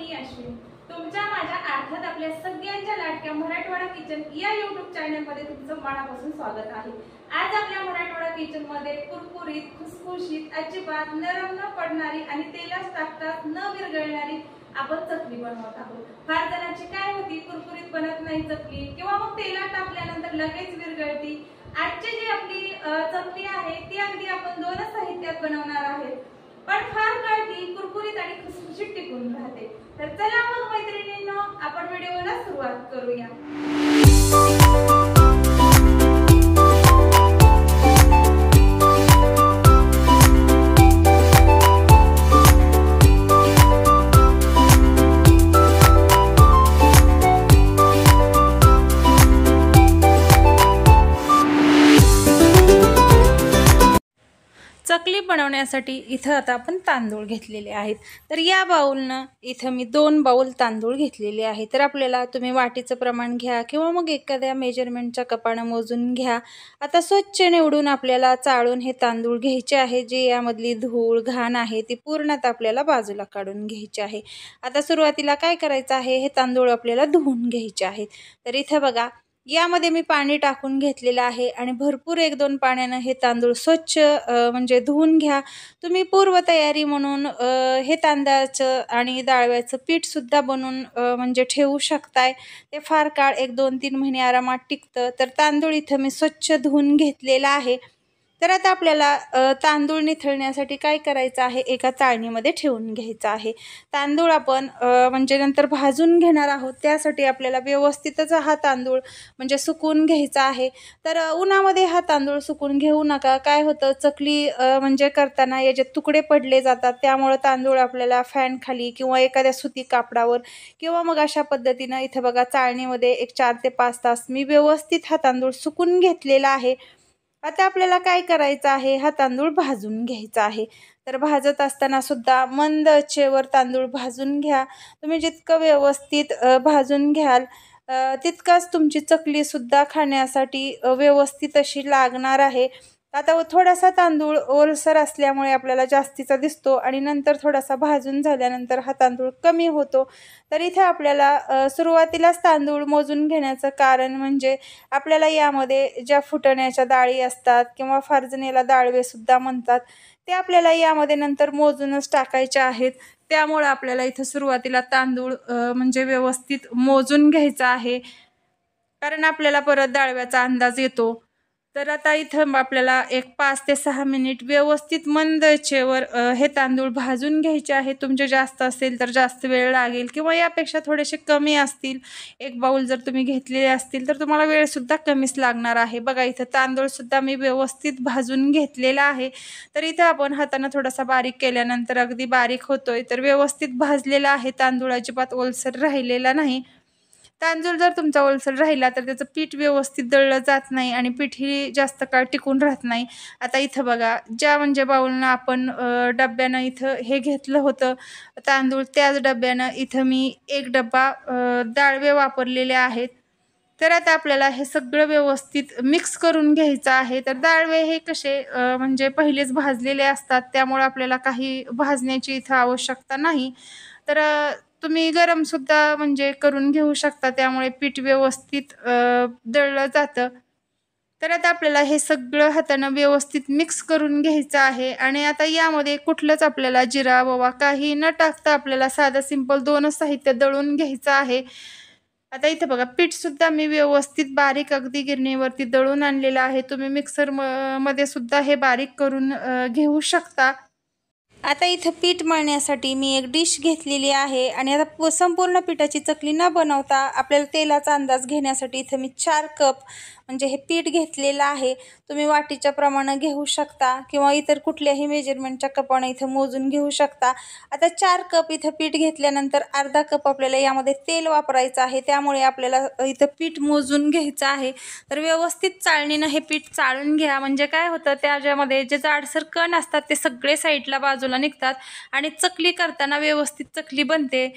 मी अश्विनी. तुमच्या माझ्या अर्थात आपल्या सगळ्यांच्या लाडक्या मराठवाडा किचन या YouTube चॅनल मध्ये तुमचं मनापासून स्वागत आहे. आज आपल्या मराठवाडा किचन मध्ये कुरकुरीत, खुसखुशीत, अजिबात नरम न पडणारी आणि तेलात टाकतात न विरघळणारी आपण चकली बनवत आहोत. फार जणांची काय होती, कुरकुरीत बनत नाही चकली किंवा मग तेलात टाकल्यानंतर लगेच विरघळती. आजची जी आपली चकली आहे ती अगदी आपण दोनच साहित्यात बनवणार आहे, पण फार काळ ती कुरकुरीत आणि खुसखुशीत टिकून राहते. तर चला मग मैत्रिणींनो, आपण व्हिडिओला सुरुवात करूया. चकली बनवण्यासाठी इथं आता आपण तांदूळ घेतलेले आहेत. तर या बाउलनं इथं मी 2 बाउल तांदूळ घेतलेले आहेत. तर आपल्याला तुम्ही वाटीचं प्रमाण घ्या किंवा मग एखाद्या मेजरमेंटच्या कपानं मोजून घ्या. आता स्वच्छ निवडून आपल्याला चाळून हे तांदूळ घ्यायचे आहे. जे यामधली धूळ घाण आहे ती पूर्णतः आपल्याला बाजूला काढून घ्यायची आहे. आता सुरुवातीला काय करायचं आहे, हे तांदूळ आपल्याला धुवून घ्यायचे आहेत. तर इथं बघा, यामध्ये मी पाणी टाकून घेतलेलं आहे आणि भरपूर 1-2 पाण्यानं हे तांदूळ स्वच्छ म्हणजे धुवून घ्या. तुम्ही पूर्वतयारी म्हणून हे तांदळाचं आणि डाळव्याचं पीठ सुद्धा बनवून म्हणजे ठेवू शकताय. ते फार काळ 1-2-3 महिने आरामात टिकतं. तर तांदूळ इथं मी स्वच्छ धुवून घेतलेला आहे. तर आता आपल्याला तांदूळ निथळण्यासाठी काय करायचं आहे, एका चाळणीमध्ये ठेवून घ्यायचं आहे. तांदूळ आपण म्हणजे नंतर भाजून घेणार आहोत. त्यासाठी आपल्याला व्यवस्थितच हा तांदूळ म्हणजे सुकवून घ्यायचा आहे. तर उन्हामध्ये हा तांदूळ सुकवून घेऊ नका. काय होतं, चकली म्हणजे करताना याचे तुकडे पडले जातात. त्यामुळे तांदूळ आपल्याला फॅन खाली किंवा एखाद्या सुती कापडावर किंवा मग अशा पद्धतीनं इथं बघा चाळणीमध्ये एक 4 ते 5 तास मी व्यवस्थित हा तांदूळ सुकवून घेतलेला आहे. आता आपल्याला काय करायचं आहे, हा तांदूळ भाजून घ्यायचा आहे. तर भाजत असताना सुद्धा मंद आचेवर तांदूळ भाजून घ्या. तुम्ही जितकं व्यवस्थित भाजून घ्याल तितकाच तुमची चकली सुद्धा खाण्यासाठी व्यवस्थित अशी लागणार आहे. आता थोडासा तांदूळ ओलसर असल्यामुळे आपल्याला जास्तीचा दिसतो आणि नंतर थोडासा भाजून झाल्यानंतर हा तांदूळ कमी होतो. तर इथे आपल्याला सुरुवातीलाच तांदूळ मोजून घेण्याचं कारण म्हणजे आपल्याला यामध्ये ज्या फुटण्याच्या डाळी असतात किंवा फार जण याला डाळवे सुद्धा म्हणतात, ते आपल्याला यामध्ये नंतर मोजूनच टाकायचे आहेत. त्यामुळे आपल्याला इथं सुरुवातीला तांदूळ म्हणजे व्यवस्थित मोजून घ्यायचा आहे, कारण आपल्याला परत डाळव्याचा अंदाज येतो. तर आता इथं आपल्याला एक 5 ते 6 मिनिट व्यवस्थित मंद आचेवर हे तांदूळ भाजून घ्यायचे आहे. तुमचे जास्त असेल तर जास्त वेळ लागेल किंवा यापेक्षा थोडेसे कमी असतील, 1 बाउल जर तुम्ही घेतलेले असतील तर तुम्हाला वेळसुद्धा कमीच लागणार आहे. बघा, इथं तांदूळसुद्धा मी व्यवस्थित भाजून घेतलेला आहे. तर इथं आपण हातानं थोडासा बारीक केल्यानंतर अगदी बारीक होतोय. तर व्यवस्थित भाजलेला आहे तांदूळ, अजिबात ओलसर राहिलेला नाही. तांदूळ जर तुमचा ओलसर राहिला तर त्याचं पीठ व्यवस्थित दळलं जात नाही आणि पीठही जास्त काळ टिकून राहत नाही. आता इथं बघा, ज्या म्हणजे बाउलनं आपण डब्यानं इथं हे घेतलं होतं तांदूळ, त्याच डब्यानं इथं मी 1 डब्बा डाळवे वापरलेले आहेत. तर आता आपल्याला हे सगळं व्यवस्थित मिक्स करून घ्यायचं आहे. तर डाळवे हे कसे म्हणजे पहिलेच भाजलेले असतात, त्यामुळे आपल्याला काही भाजण्याची इथं आवश्यकता नाही. तर तुम्ही गरम सुद्धा म्हणजे करून घेऊ शकता, त्यामुळे पीठ व्यवस्थित दळलं जातं. तर आता आपल्याला हे सगळं हातानं व्यवस्थित मिक्स करून घ्यायचं आहे आणि आता यामध्ये कुठलंच आपल्याला जिरा ओवा काही न टाकता आपल्याला साधं सिंपल 2च साहित्य दळून घ्यायचं आहे. आता इथं बघा, पीठ सुद्धा मी व्यवस्थित बारीक अगदी गिरणीवरती दळून आणलेलं आहे. तुम्ही मिक्सर मध्ये सुद्धा हे बारीक करून घेऊ शकता. आता इथं पीठ मळण्यासाठी मी एक डिश घेतलेली आहे आणि आता संपूर्ण पिठाची चकली न बनवता आपल्याला तेलाचा अंदाज घेण्यासाठी इथं मी 4 कप म्हणजे हे पीठ घेतलेलं आहे. तुम्ही वाटीच्या प्रमाणे घेऊ शकता किंवा इतर कुठल्याही मेजरमेंटच्या कपाने इथं मोजून घेऊ शकता. आता 4 कप इथं पीठ घेतल्यानंतर अर्धा कप आपल्याला यामध्ये तेल वापरायचं आहे. त्यामुळे आपल्याला इथं पीठ मोजून घ्यायचं आहे. तर व्यवस्थित चाळणीनं हे पीठ चाळून घ्या. म्हणजे काय होतं, त्याच्यामध्ये जे जाडसर कण असतात ते सगळे साईडला बाजूला निघतात आणि चकली करताना व्यवस्थित चकली बनते.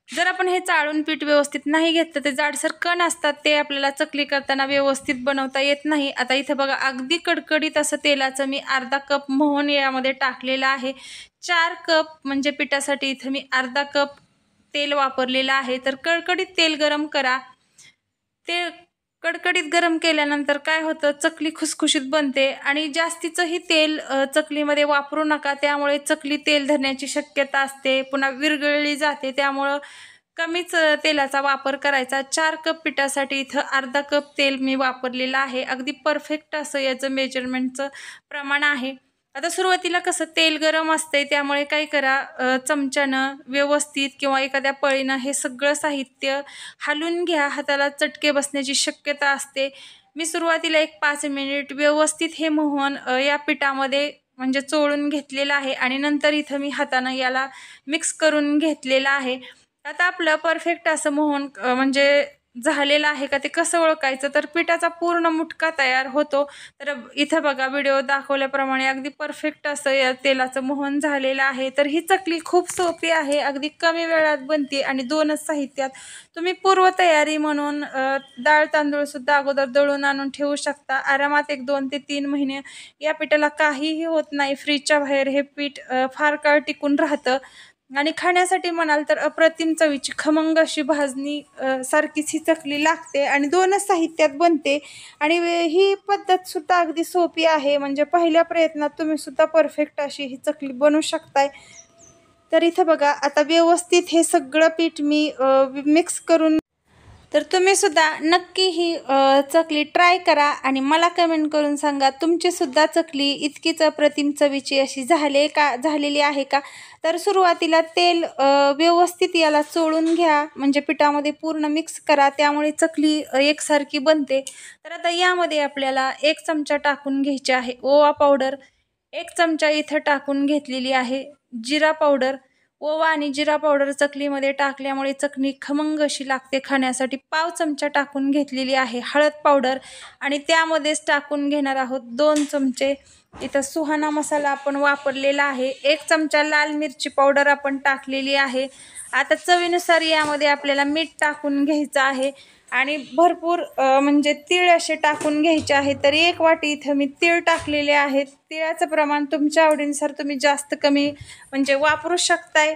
जर आपण हे चाळून पीठ व्यवस्थित नाही घेतलं, ते जाडसर कण असतात ते आपल्याला चकली करताना व्यवस्थित बनवता येत नाही. आता इथं बघा, अगदी कडकडीत असं तेलाचं मी अर्धा कप मोहन यामध्ये टाकलेला आहे. 4 कप म्हणजे पिठासाठी इथं मी अर्धा कप तेल वापरलेलं आहे। तर कडकडीत तेल गरम करा। ते कडकडीत गरम केल्यानंतर काय होतं, चकली खुसखुशीत बनते आणि जास्तीचंही तेल चकलीमध्ये वापरू नका, त्यामुळे चकली तेल धरण्याची शक्यता असते, पुन्हा विरघळली जाते। त्यामुळं कमीच तेलाचा वापर करायचा। 4 कप पिठासाठी इथं अर्धा कप तेल मी वापरलेलं आहे। अगदी परफेक्ट असं याचं मेजरमेंटचं प्रमाण आहे। आता सुरुवातीला कसं तेल गरम असते, त्यामुळे काय करा, चमच्यानं व्यवस्थित किंवा एखाद्या पळीनं हे सगळं साहित्य हलवून घ्या, हाताला चटके बसण्याची शक्यता असते। मी सुरुवातीला एक 5 मिनिट व्यवस्थित हे मोहन या पिठामध्ये म्हणजे चोळून घेतलेलं आहे आणि नंतर इथं मी हातानं याला मिक्स करून घेतलेलं आहे। आता आपलं परफेक्ट असं मोहन म्हणजे झालेलं आहे का ते कसं ओळखायचं, तर पिठाचा पूर्ण मुटका तयार होतो। तर इथं बघा व्हिडिओ दाखवल्याप्रमाणे अगदी परफेक्ट असं या तेलाचं मोहन झालेलं आहे। तर ही चकली खूप सोपी आहे, अगदी कमी वेळात बनते आणि 2च साहित्यात तुम्ही पूर्वतयारी म्हणून डाळ तांदूळ सुद्धा अगोदर दळून आणून ठेवू शकता। आरामात एक 2 ते 3 महिने या पिठाला काहीही होत नाही। फ्रीजच्या बाहेर हे पीठ फार काळ टिकून राहतं आणि खाण्यासाठी म्हणाल तर अप्रतिम चवीची खमंग अशी भाजणी सारखीच ही चकली लागते आणि 2च साहित्यात बनते आणि ही पद्धत सुद्धा अगदी सोपी आहे, म्हणजे पहिल्या प्रयत्नात तुम्ही सुद्धा परफेक्ट अशी ही चकली बनवू शकताय। तर इथं बघा आता व्यवस्थित हे सगळं पीठ मी मिक्स करून, तर तुम्ही सुद्धा नक्की ही चकली ट्राय करा आणि मला कमेंट करून सांगा तुमची सुद्धा चकली इतकीच अप्रतिम चवीची अशी झालेली आहे का। तर सुरुवातीला तेल व्यवस्थित याला चोळून घ्या, म्हणजे पिठामध्ये पूर्ण मिक्स करा, त्यामुळे चकली एकसारखी बनते। तर आता यामध्ये आपल्याला 1 चमचा टाकून घ्यायची आहे ओवा पावडर, 1 चमचा इथं टाकून घेतलेली आहे जिरा पावडर। ओवा आणि जिरा पावडर चकलीमध्ये टाकल्यामुळे चकली खमंग अशी लागते खाण्यासाठी। पाव चमचा टाकून घेतलेली आहे हळद पावडर आणि त्यामध्येच टाकून घेणार आहोत 2 चमचे इथं सुहाना मसाला आपण वापरलेला आहे। 1 चमचा लाल मिरची पावडर आपण टाकलेली आहे। आता चवीनुसार यामध्ये आपल्याला मीठ टाकून घ्यायचं आहे आणि भरपूर म्हणजे तीळ असे टाकून घ्यायचे आहे। तर 1 वाटी इथं मी तीळ टाकलेले आहेत। तिळाचं प्रमाण तुमच्या आवडीनुसार तुम्ही जास्त कमी म्हणजे वापरू शकताय।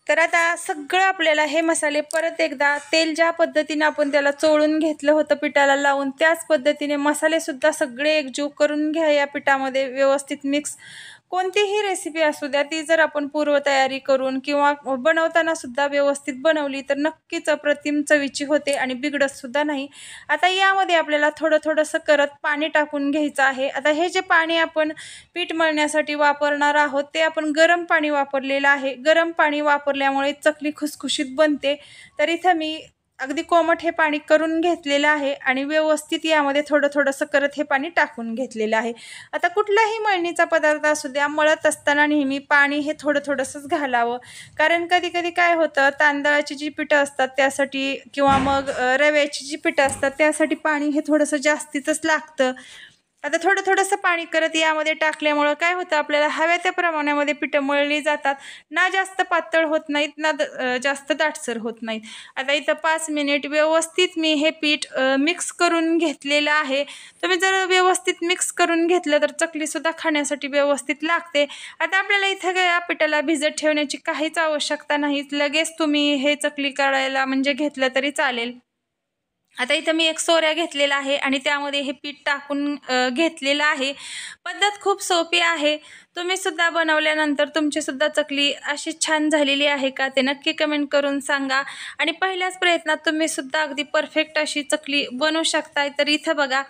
तर आता सगळं आपल्याला हे मसाले परत एकदा तेल ज्या पद्धतीने आपण त्याला चोळून घेतलं होतं पिठाला लावून, त्याच पद्धतीने मसाले सुद्धा सगळे एकजीव करून घ्या या पिठामध्ये व्यवस्थित मिक्स। कोणतीही रेसिपी असू द्या, ती जर आपण पूर्वतयारी करून किंवा बनवताना सुद्धा व्यवस्थित बनवली तर नक्कीच अप्रतिम चवीची होते आणि बिघडत सुद्धा नाही। आता यामध्ये आपल्याला थोडंसं करत पाणी टाकून घ्यायचं आहे। आता हे जे पाणी आपण पीठ मळण्यासाठी वापरणार आहोत ते आपण गरम पाणी वापरलेलं आहे। गरम पाणी वापरल्यामुळे चकली खुसखुशीत बनते। तर इथं मी अगदी कोमट हे पाणी करून घेतलेलं आहे आणि व्यवस्थित यामध्ये थोडंसं करत हे पाणी टाकून घेतलेलं आहे। आता कुठलाही मळणीचा पदार्थ असू द्या, मळत असताना नेहमी पाणी हे थोडंसंच घालावं, कारण कधी कधी काय होतं, तांदळाची जी पिठं असतात त्यासाठी किंवा मग रव्याची जी पिठं असतात त्यासाठी पाणी हे थोडंसं जास्तीचंच लागतं। आता थोडंसं पाणी करत यामध्ये टाकल्यामुळं काय होतं, आपल्याला हव्या त्या प्रमाणामध्ये पिठं मळली जातात, ना जास्त पातळ होत नाहीत ना जास्त दाटसर होत नाहीत। आता इथं 5 मिनिट व्यवस्थित मी हे पीठ मिक्स करून घेतलेलं आहे। तुम्ही जर व्यवस्थित मिक्स करून घेतलं तर चकली सुद्धा खाण्यासाठी व्यवस्थित लागते। आता आपल्याला इथं या पिठाला भिजत ठेवण्याची काहीच आवश्यकता नाही, लगेच तुम्ही हे चकली करायला म्हणजे घेतलं तरी चालेल। आता इथं मी एक सोऱ्या घेतलेला आहे आणि त्यामध्ये हे पीठ टाकून घेतलेलं आहे। पद्धत खूप सोपी आहे। तुम्ही सुद्धा बनवल्यानंतर तुमची सुद्धा चकली अशी छान झालेली आहे का ते नक्की कमेंट करून सांगा आणि पहिल्याच प्रयत्नात तुम्ही सुद्धा अगदी परफेक्ट अशी चकली बनवू शकताय। तर इथं बघा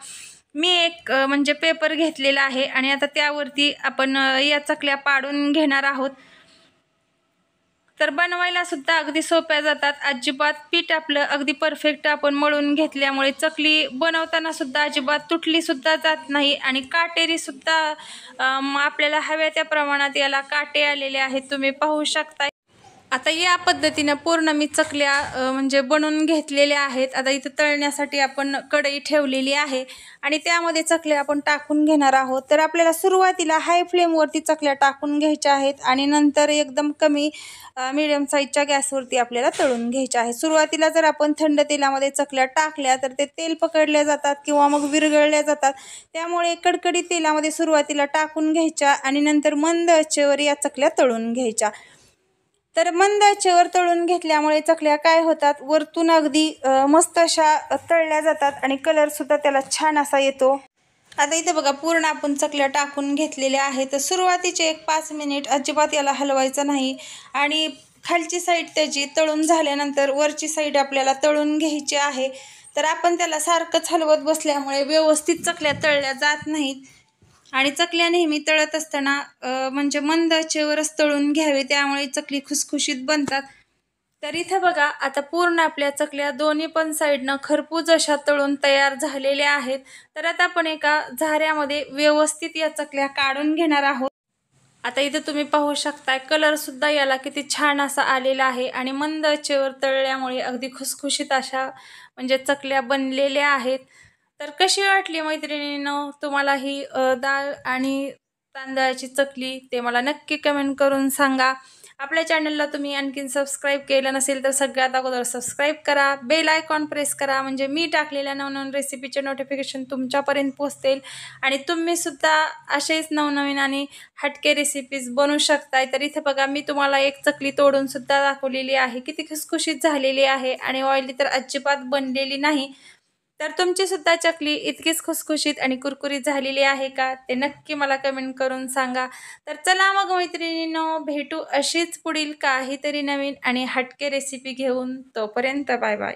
मी एक म्हणजे पेपर घेतलेला आहे आणि आता त्यावरती आपण या चकल्या पाडून घेणार आहोत। तर बनवायला सुद्धा अगदी सोप्या जातात, अजिबात पीठ आपलं अगदी परफेक्ट आपण मळून घेतल्यामुळे चकली बनवताना सुद्धा अजिबात तुटली सुद्धा जात नाही आणि काटेरी सुद्धा आपल्याला हव्या त्या प्रमाणात याला काटे आलेले आहेत, तुम्ही पाहू शकता। आता या पद्धतीने पूर्ण मी चकल्या म्हणजे बनवून घेतलेल्या आहेत। आता इथं तळण्यासाठी आपण कढई ठेवलेली आहे आणि त्यामध्ये चकल्या आपण टाकून घेणार आहोत। तर आपल्याला सुरुवातीला हाय फ्लेमवरती चकल्या टाकून घ्यायच्या आहेत आणि नंतर एकदम कमी मीडियम साईजच्या गॅसवरती आपल्याला तळून घ्यायच्या आहे। सुरुवातीला जर आपण थंड तेलामध्ये चकल्या टाकल्या तर ते तेल पकडल्या जातात किंवा मग विरघळल्या जातात, त्यामुळे कडकडीत तेलामध्ये सुरुवातीला टाकून घ्यायच्या आणि नंतर मंद आचेवर या चकल्या तळून घ्यायच्या। तर मंद आचेवर तळून घेतल्यामुळे चकल्या काय होतात, वरतून अगदी मस्त अशा तळल्या जातात आणि कलरसुद्धा त्याला छान असा येतो. आता इथे बघा पूर्ण आपण चकल्या टाकून घेतलेल्या आहेत. तर सुरुवातीचे एक 5 मिनिट अजिबात याला हलवायचं नाही आणि खालची साईड त्याची तळून झाल्यानंतर वरची साईड आपल्याला तळून घ्यायची आहे. तर आपण त्याला सारखंच हलवत बसल्यामुळे व्यवस्थित चकल्या तळल्या जात नाहीत आणि चकल्या नेहमी तळत असताना म्हणजे मंद आचेवरच तळून घ्यावे, त्यामुळे चकली खुसखुशीत बनतात. तर इथं बघा आता पूर्ण आपल्या चकल्या दोन्ही पण साईडनं खरपूस अशा तळून तयार झालेल्या आहेत. तर आता आपण एका झाऱ्यामध्ये व्यवस्थित या चकल्या काढून घेणार आहोत. आता इथं तुम्ही पाहू शकताय कलरसुद्धा याला किती छान असा आलेला आहे आणि मंद आचेवर तळल्यामुळे अगदी खुसखुशीत अशा म्हणजे चकल्या बनलेल्या आहेत. तर कशी वाटली मैत्रिणींनो तुम्हाला ही डाळ आणि तांदळाची चकली, ते मला नक्की कमेंट करून सांगा. आपल्या चॅनलला तुम्ही आणखीन सबस्क्राईब केलं नसेल तर सगळ्यात अगोदर सबस्क्राईब करा, बेल आयकॉन प्रेस करा, म्हणजे मी टाकलेल्या नवनवीन रेसिपीचे नोटिफिकेशन तुमच्यापर्यंत पोहोचतील आणि तुम्हीसुद्धा असेच नवनवीन आणि हटके रेसिपीज बनवू शकताय. तर इथे बघा मी तुम्हाला एक चकली तोडूनसुद्धा दाखवलेली आहे, किती खुसखुशीत झालेली आहे आणि ऑइली तर अजिबात बनलेली नाही. तर तुमचीसुद्धा चकली इतकीच खुसखुशीत आणि कुरकुरीत झालेली आहे का, ते नक्की मला कमेंट करून सांगा. तर चला मग मैत्रिणींनो, भेटू अशीच पुढील काहीतरी नवीन आणि हटके रेसिपी घेऊन. तोपर्यंत बाय बाय.